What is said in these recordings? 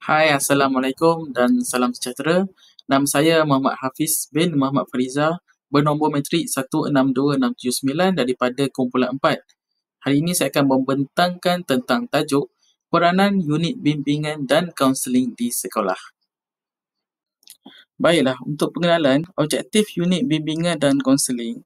Hai, Assalamualaikum dan salam sejahtera. Nama saya Muhammad Hafiz bin Muhammad Fariza, bernombor matrik 162679 daripada kumpulan 4. Hari ini saya akan membentangkan tentang tajuk peranan unit bimbingan dan kaunseling di sekolah. Baiklah, untuk pengenalan, objektif unit bimbingan dan kaunseling.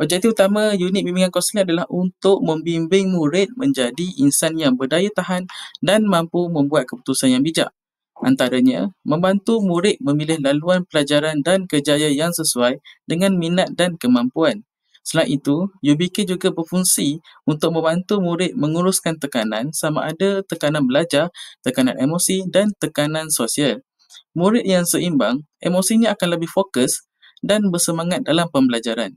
Objektif utama unit bimbingan kaunseling adalah untuk membimbing murid menjadi insan yang berdaya tahan dan mampu membuat keputusan yang bijak. Antaranya, membantu murid memilih laluan pelajaran dan kerjaya yang sesuai dengan minat dan kemampuan. Selain itu, UBK juga berfungsi untuk membantu murid menguruskan tekanan sama ada tekanan belajar, tekanan emosi dan tekanan sosial. Murid yang seimbang, emosinya akan lebih fokus dan bersemangat dalam pembelajaran.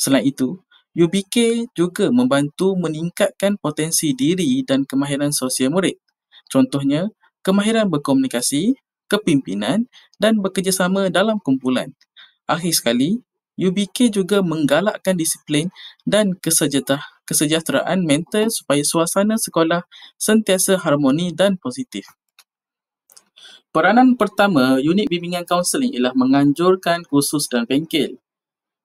Selain itu, UBK juga membantu meningkatkan potensi diri dan kemahiran sosial murid. Contohnya, kemahiran berkomunikasi, kepimpinan dan bekerjasama dalam kumpulan. Akhir sekali, UBK juga menggalakkan disiplin dan kesejahteraan mental supaya suasana sekolah sentiasa harmoni dan positif. Peranan pertama unit bimbingan kaunseling ialah menganjurkan kursus dan bengkel.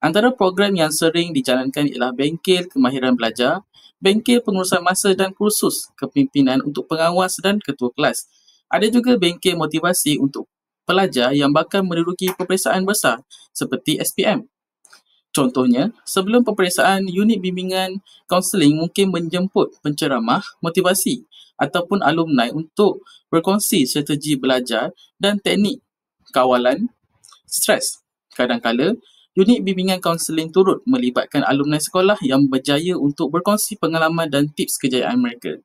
Antara program yang sering dijalankan ialah bengkel kemahiran belajar, bengkel pengurusan masa dan kursus kepimpinan untuk pengawas dan ketua kelas. Ada juga bengkel motivasi untuk pelajar yang bakal menduduki peperiksaan besar seperti SPM. Contohnya, sebelum peperiksaan, unit bimbingan kaunseling mungkin menjemput penceramah motivasi ataupun alumni untuk berkongsi strategi belajar dan teknik kawalan stres. Kadang-kala, unit bimbingan kaunseling turut melibatkan alumni sekolah yang berjaya untuk berkongsi pengalaman dan tips kejayaan mereka.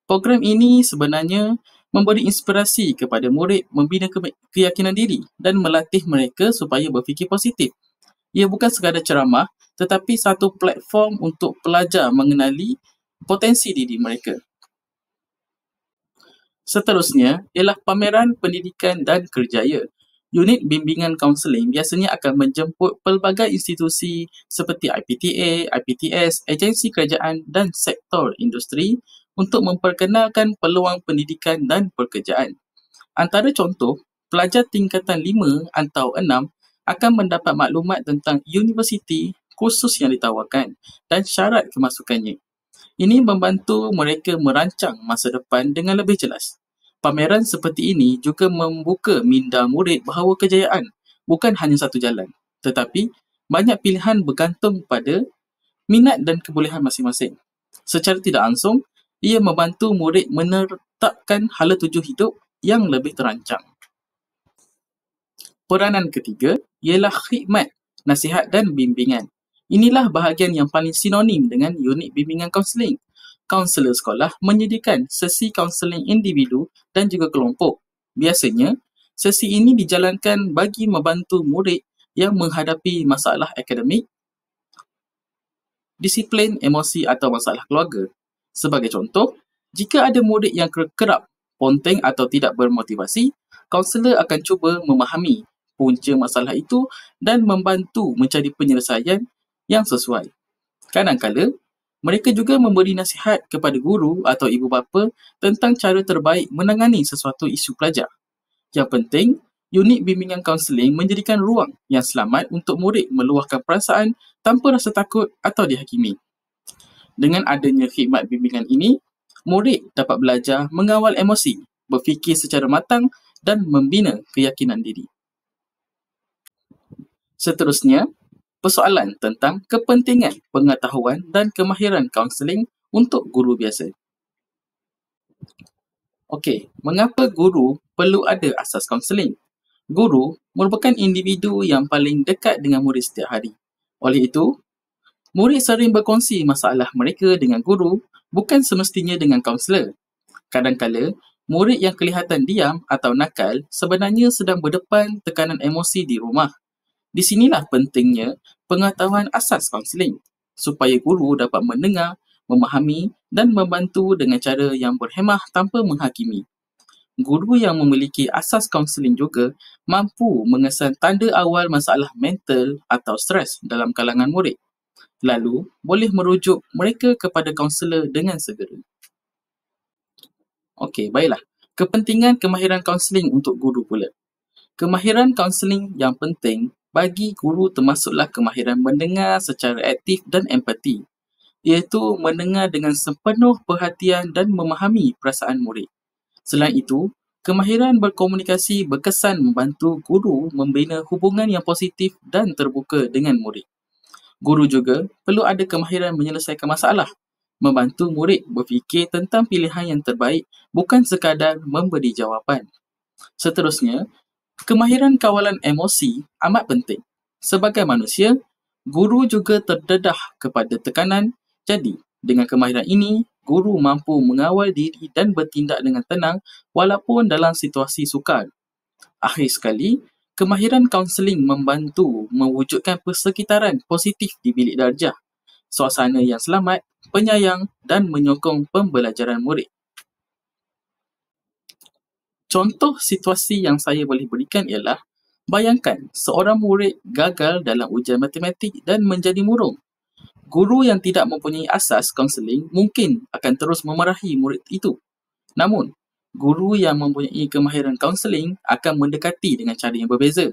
Program ini sebenarnya memberi inspirasi kepada murid membina keyakinan diri dan melatih mereka supaya berfikir positif. Ia bukan sekadar ceramah, tetapi satu platform untuk pelajar mengenali potensi diri mereka. Seterusnya ialah pameran pendidikan dan kerjaya. Unit bimbingan kaunseling biasanya akan menjemput pelbagai institusi seperti IPTA, IPTS, agensi kerajaan dan sektor industri untuk memperkenalkan peluang pendidikan dan pekerjaan. Antara contoh, pelajar tingkatan 5 atau 6 akan mendapat maklumat tentang universiti, kursus yang ditawarkan dan syarat kemasukannya. Ini membantu mereka merancang masa depan dengan lebih jelas. Pameran seperti ini juga membuka minda murid bahawa kejayaan bukan hanya satu jalan, tetapi banyak pilihan bergantung pada minat dan kebolehan masing-masing. Secara tidak langsung, ia membantu murid menetapkan hala tuju hidup yang lebih terancang. Peranan ketiga ialah khidmat, nasihat dan bimbingan. Inilah bahagian yang paling sinonim dengan unit bimbingan kaunseling. Kaunselor sekolah menyediakan sesi kaunseling individu dan juga kelompok. Biasanya, sesi ini dijalankan bagi membantu murid yang menghadapi masalah akademik, disiplin, emosi atau masalah keluarga. Sebagai contoh, jika ada murid yang kerap ponteng atau tidak bermotivasi, kaunselor akan cuba memahami punca masalah itu dan membantu mencari penyelesaian yang sesuai. Kadang-kala, mereka juga memberi nasihat kepada guru atau ibu bapa tentang cara terbaik menangani sesuatu isu pelajar. Yang penting, unit bimbingan kaunseling menjadikan ruang yang selamat untuk murid meluahkan perasaan tanpa rasa takut atau dihakimi. Dengan adanya khidmat bimbingan ini, murid dapat belajar mengawal emosi, berfikir secara matang dan membina keyakinan diri. Seterusnya, persoalan tentang kepentingan pengetahuan dan kemahiran kaunseling untuk guru biasa. Okey, mengapa guru perlu ada asas kaunseling? Guru merupakan individu yang paling dekat dengan murid setiap hari. Oleh itu, murid sering berkongsi masalah mereka dengan guru, bukan semestinya dengan kaunselor. Kadang-kala, murid yang kelihatan diam atau nakal sebenarnya sedang berdepan tekanan emosi di rumah. Di sinilah pentingnya pengetahuan asas kaunseling, supaya guru dapat mendengar, memahami dan membantu dengan cara yang berhemah tanpa menghakimi. Guru yang memiliki asas kaunseling juga mampu mengesan tanda awal masalah mental atau stres dalam kalangan murid. Lalu, boleh merujuk mereka kepada kaunselor dengan segera. Okey, baiklah. Kepentingan kemahiran kaunseling untuk guru pula. Kemahiran kaunseling yang penting bagi guru termasuklah kemahiran mendengar secara aktif dan empati, iaitu mendengar dengan sepenuh perhatian dan memahami perasaan murid. Selain itu, kemahiran berkomunikasi berkesan membantu guru membina hubungan yang positif dan terbuka dengan murid. Guru juga perlu ada kemahiran menyelesaikan masalah, membantu murid berfikir tentang pilihan yang terbaik bukan sekadar memberi jawapan. Seterusnya, kemahiran kawalan emosi amat penting. Sebagai manusia, guru juga terdedah kepada tekanan. Jadi, dengan kemahiran ini, guru mampu mengawal diri dan bertindak dengan tenang walaupun dalam situasi sukar. Akhir sekali, kemahiran kaunseling membantu mewujudkan persekitaran positif di bilik darjah, suasana yang selamat, penyayang dan menyokong pembelajaran murid. Contoh situasi yang saya boleh berikan ialah, bayangkan seorang murid gagal dalam ujian matematik dan menjadi murung. Guru yang tidak mempunyai asas kaunseling mungkin akan terus memarahi murid itu. Namun, guru yang mempunyai kemahiran kaunseling akan mendekati dengan cara yang berbeza,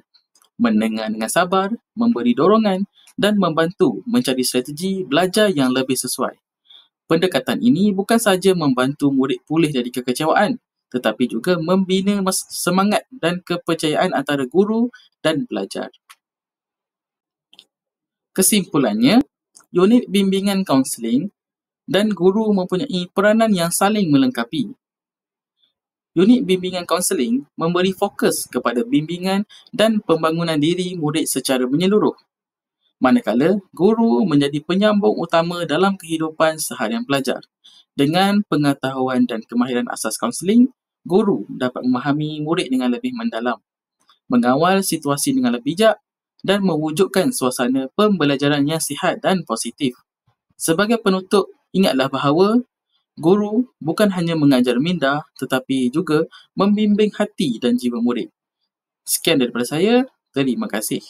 mendengar dengan sabar, memberi dorongan dan membantu mencari strategi belajar yang lebih sesuai. Pendekatan ini bukan sahaja membantu murid pulih dari kekecewaan, tetapi juga membina semangat dan kepercayaan antara guru dan pelajar. Kesimpulannya, unit bimbingan kaunseling dan guru mempunyai peranan yang saling melengkapi. Unit bimbingan kaunseling memberi fokus kepada bimbingan dan pembangunan diri murid secara menyeluruh, manakala guru menjadi penyambung utama dalam kehidupan seharian pelajar. Dengan pengetahuan dan kemahiran asas kaunseling, guru dapat memahami murid dengan lebih mendalam, mengawal situasi dengan lebih bijak dan mewujudkan suasana pembelajaran yang sihat dan positif. Sebagai penutup, ingatlah bahawa guru bukan hanya mengajar minda tetapi juga membimbing hati dan jiwa murid. Sekian daripada saya. Terima kasih.